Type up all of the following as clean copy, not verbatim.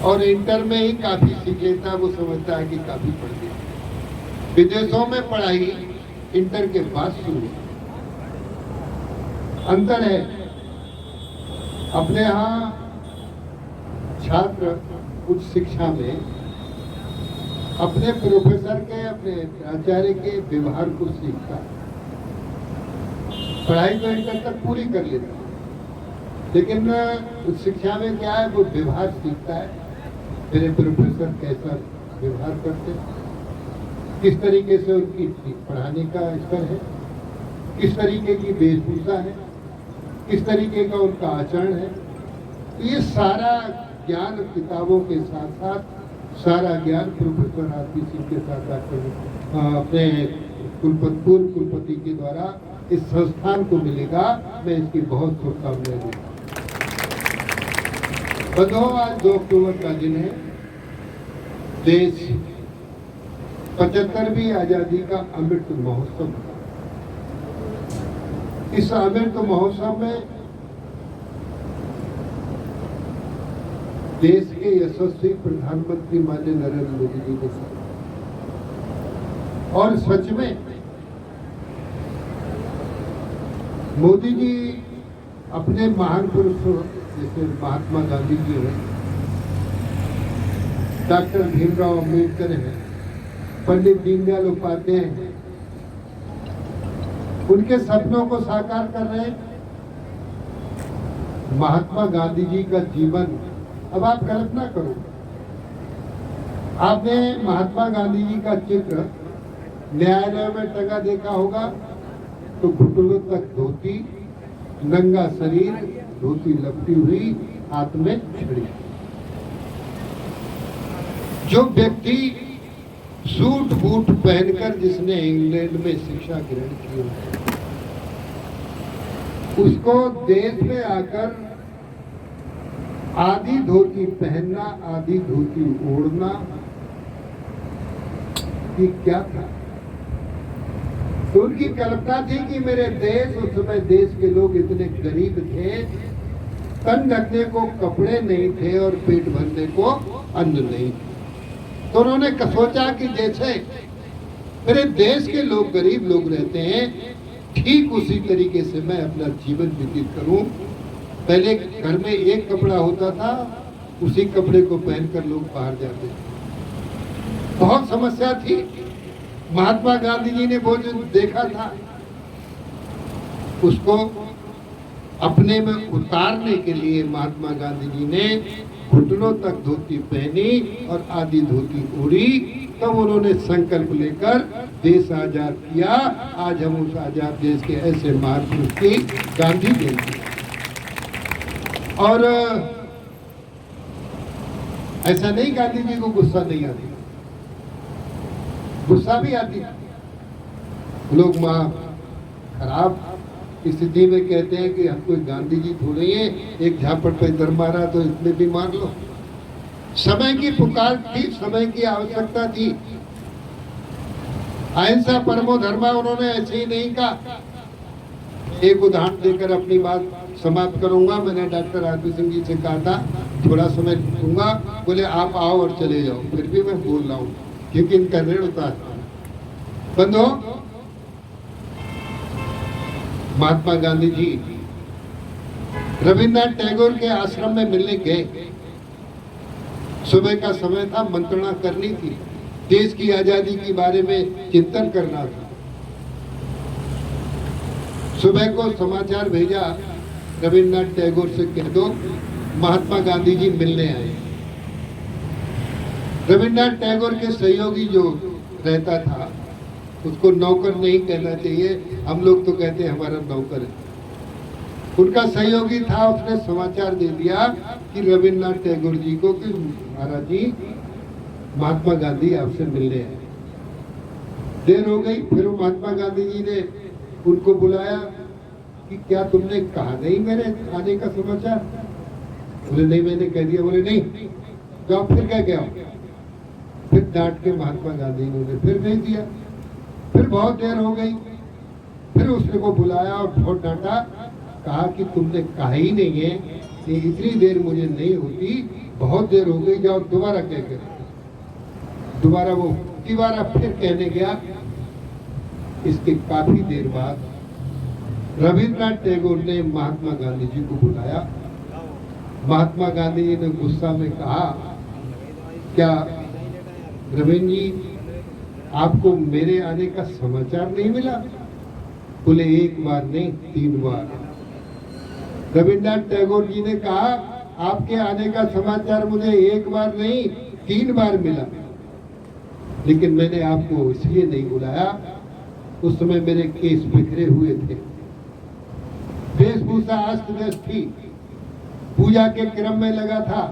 और इंटर में ही काफी सीख लेता है, वो समझता है कि काफी पढ़ लिया। विदेशों में पढ़ाई इंटर के बाद शुरू होती है। अंतर है, अपने यहाँ छात्र उच्च शिक्षा में अपने प्रोफेसर के, अपने प्राचार्य के व्यवहार को सीखता है। पढ़ाई तो इंटर तक पूरी कर लेता है, लेकिन उच्च शिक्षा में क्या है, वो व्यवहार सीखता है। मेरे प्रोफेसर कैसा व्यवहार करते हैं, किस तरीके से उनकी पढ़ाने का स्तर है, किस तरीके की वेशभूषा है, किस तरीके का उनका आचरण है। तो ये सारा ज्ञान किताबों के साथ साथ सारा ज्ञान प्रोफेसर आरपी सिंह के साथ अपने पूर्व कुलपति के द्वारा इस संस्थान को मिलेगा। मैं इसकी बहुत शुभकामनाएं दूंगा। बंधुओं, आज 2 अक्टूबर का दिन है। देश 75वीं आजादी का अमृत महोत्सव। इस अमृत महोत्सव में देश के यशस्वी प्रधानमंत्री माननीय नरेंद्र मोदी जी के साथ, और सच में मोदी जी अपने महान पुरुषों जैसे महात्मा गांधी जी हैं, डॉक्टर भीमराव अम्बेडकर हैं, पंडित दीनदयाल उपाध्याय हैं, उनके सपनों को साकार कर रहे हैं। महात्मा गांधी जी का जीवन, अब आप कल्पना करो, आपने महात्मा गांधी जी का चित्र न्यायालय में टंगा देखा होगा, तो घुटनों तक धोती, नंगा शरीर, धोती लपटी हुई, हाथ में छड़ी। जो व्यक्ति सूट बूट पहनकर जिसने इंग्लैंड में शिक्षा ग्रहण की, उसको देश में आकर आधी धोती पहनना, आधी धोती ओढ़ना, ये क्या था? तो उनकी कल्पना थी कि मेरे देश, उस समय देश के लोग इतने गरीब थे, तन ढकने को कपड़े नहीं थे और पेट भरने को अन्न नहीं थे। तो उन्होंने सोचा कि जैसे मेरे देश के लोग गरीब लोग रहते हैं, ठीक उसी तरीके से मैं अपना जीवन व्यतीत करूं। पहले घर में एक कपड़ा होता था, उसी कपड़े को पहनकर लोग बाहर जाते थे। बहुत समस्या थी। महात्मा गांधी जी ने वो जो देखा था, उसको अपने में उतारने के लिए महात्मा गांधी जी ने घुटनों तक धोती पहनी और आधी धोती ओढ़ी। तब उन्होंने संकल्प लेकर देश आजाद किया। आज हम उस आजाद देश के ऐसे महापुरुष की गांधी जयंती, और ऐसा नहीं गांधी जी को गुस्सा नहीं आती, गुस्सा भी आती। लोग मां खराब स्थिति में कहते हैं कि हम कोई गांधी जी थोड़े हैं, एक झापड़ पे इधर मारा तो इसमें भी मार लो। समय की पुकार थी, समय की आवश्यकता थी। अहिंसा परमो धर्मा उन्होंने ऐसे ही नहीं कहा। एक उदाहरण देकर अपनी बात समाप्त करूंगा। मैंने डॉक्टर आरपी सिंह जी से कहा था थोड़ा समय दूंगा, बोले आप आओ और चले जाओ। फिर भी मैं बोल रहा हूँ क्योंकि इनका ऋण उतारता हूँ। बंधुओं, महात्मा गांधी जी रविन्द्रनाथ टैगोर के आश्रम में मिलने गए। सुबह का समय था, मंत्रणा करनी थी, देश की आजादी के बारे में चिंतन करना था। सुबह को समाचार भेजा, रविन्द्रनाथ टैगोर से कह दो महात्मा गांधी जी मिलने आए। रविन्द्रनाथ टैगोर के सहयोगी जो रहता था, उसको नौकर नहीं कहना चाहिए, हम लोग तो कहते हैं हमारा नौकर है, उनका सहयोगी था। उसने समाचार दे दिया कि रविन्द्रनाथ टैगोर जी को कि महाराज जी महात्मा गांधी आपसे मिलने आए। देर हो गई। फिर महात्मा गांधी जी ने उनको बुलाया कि क्या तुमने कहा नहीं मेरे आने का समाचार? बोले नहीं, मैंने कह दिया। बोले नहीं, जाओ फिर कह के आओ। फिर डांट के महात्मा गांधी ने फिर भेज दिया। फिर बहुत देर हो गई। फिर उसने को बुलाया और बहुत डांटा, कहा कि तुमने कहा ही नहीं है कि इतनी देर मुझे नहीं होती, बहुत देर हो गई, जाओ दोबारा कह के। दोबारा वो तिवारा फिर कहने गया। इसके काफी देर बाद रविन्द्रनाथ टैगोर ने महात्मा गांधी जी को बुलाया। महात्मा गांधी जी ने गुस्सा में कहा, क्या रविंद्र जी आपको मेरे आने का समाचार नहीं मिला? बोले एक बार नहीं 3 बार। रविन्द्रनाथ टैगोर जी ने कहा, आपके आने का समाचार मुझे एक बार नहीं 3 बार मिला, लेकिन मैंने आपको इसलिए नहीं बुलाया, उस समय मेरे केस बिखरे हुए थे, वेशभूषा अस्त व्यस्त थी, पूजा के क्रम में लगा था,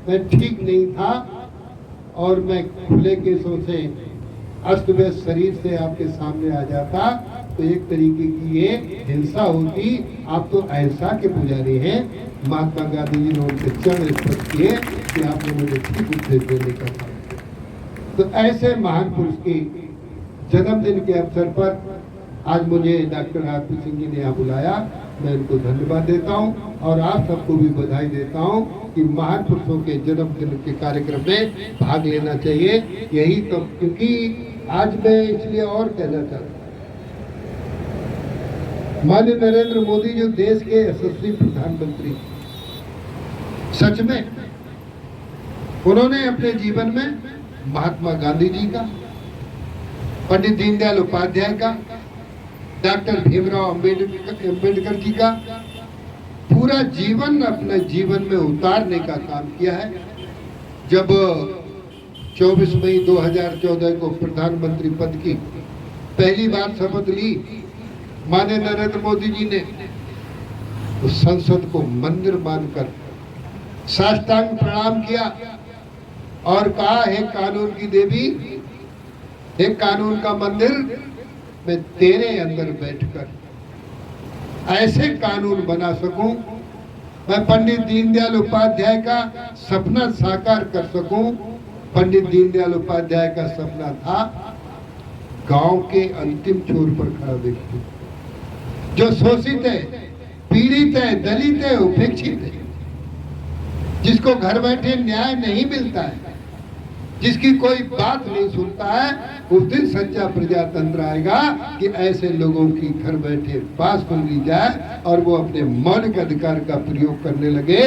मैं ठीक नहीं था और मैं खुले केसों से अस्त व्यस्त शरीर से आपके सामने आ जाता तो एक तरीके की ये हिंसा होती। आप तो ऐसा के पुजारी हैं। महात्मा गांधी जी ने उनसे चरण स्पर्श किए कि आपने मुझे ठीक उपदेश देने का काम किया। तो ऐसे महान पुरुष की जन्मदिन के अवसर पर आज मुझे डॉक्टर आरपी सिंह जी ने यहाँ बुलाया। मैं इनको धन्यवाद देता हूँ और आप सबको भी बधाई देता हूँ कि महान पुरुषों के जन्मदिन के कार्यक्रम में भाग लेना चाहिए। यही तो, क्योंकि आज मैं इसलिए और कहना चाहता हूँ, माननीय नरेंद्र मोदी जो देश के यशस्वी प्रधानमंत्री, सच में उन्होंने अपने जीवन में महात्मा गांधी जी का, पंडित दीनदयाल उपाध्याय का, डॉक्टर भीमराव अंबेडकर जी का पूरा जीवन अपने जीवन में उतारने का काम किया है। जब 24 मई 2014 को प्रधानमंत्री पद की पहली बार शपथ ली माननीय नरेंद्र मोदी जी ने, तो संसद को मंदिर मानकर साष्टांग प्रणाम किया और कहा, हे कानून की देवी, हे कानून का मंदिर, मैं तेरे अंदर बैठकर ऐसे कानून बना सकूं, मैं पंडित दीनदयाल उपाध्याय का सपना साकार कर सकूं। पंडित दीनदयाल उपाध्याय का सपना था गांव के अंतिम छोर पर खड़ा व्यक्ति जो शोषित है, पीड़ित है, दलित है, उपेक्षित है, जिसको घर बैठे न्याय नहीं मिलता है, जिसकी कोई बात नहीं सुनता है, उस दिन सच्चा प्रजातंत्र आएगा कि ऐसे लोगों की घर बैठे बात सुन ली जाए और वो अपने मौलिक अधिकार का प्रयोग करने लगे।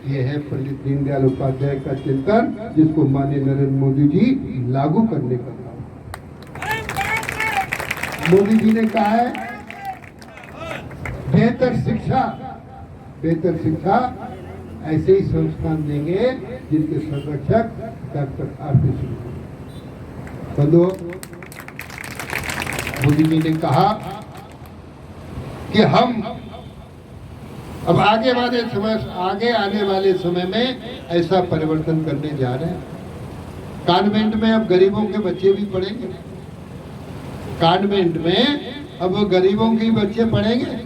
ये है पंडित दीनदयाल उपाध्याय का चिंतन, जिसको माननीय नरेंद्र मोदी जी लागू करने का काम। मोदी जी ने कहा है, बेहतर शिक्षा ऐसे ही संस्थान देंगे जिनके संरक्षक डॉक्टर आरपी सिंह। बंधुओं, मोदी जी ने कहा कि हम अब आगे आने वाले समय में ऐसा परिवर्तन करने जा रहे हैं। कॉन्वेंट में अब गरीबों के बच्चे भी पढ़ेंगे, कॉन्वेंट में अब गरीबों के बच्चे पढ़ेंगे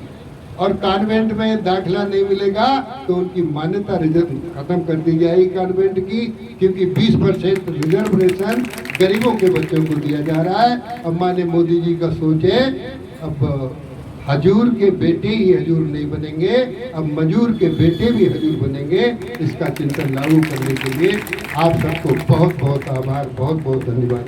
और कॉन्वेंट में दाखिला नहीं मिलेगा तो उनकी मान्यता खत्म कर दी जाएगी कॉन्वेंट की, क्योंकि 20% रिजर्वेशन गरीबों के बच्चों को दिया जा रहा है। अब माननीय मोदी जी का सोच है, अब हजूर के बेटे ही हजूर नहीं बनेंगे, अब मजूर के बेटे भी हजूर बनेंगे। इसका चिंतन लागू करने के लिए आप सबको बहुत बहुत आभार, बहुत बहुत धन्यवाद।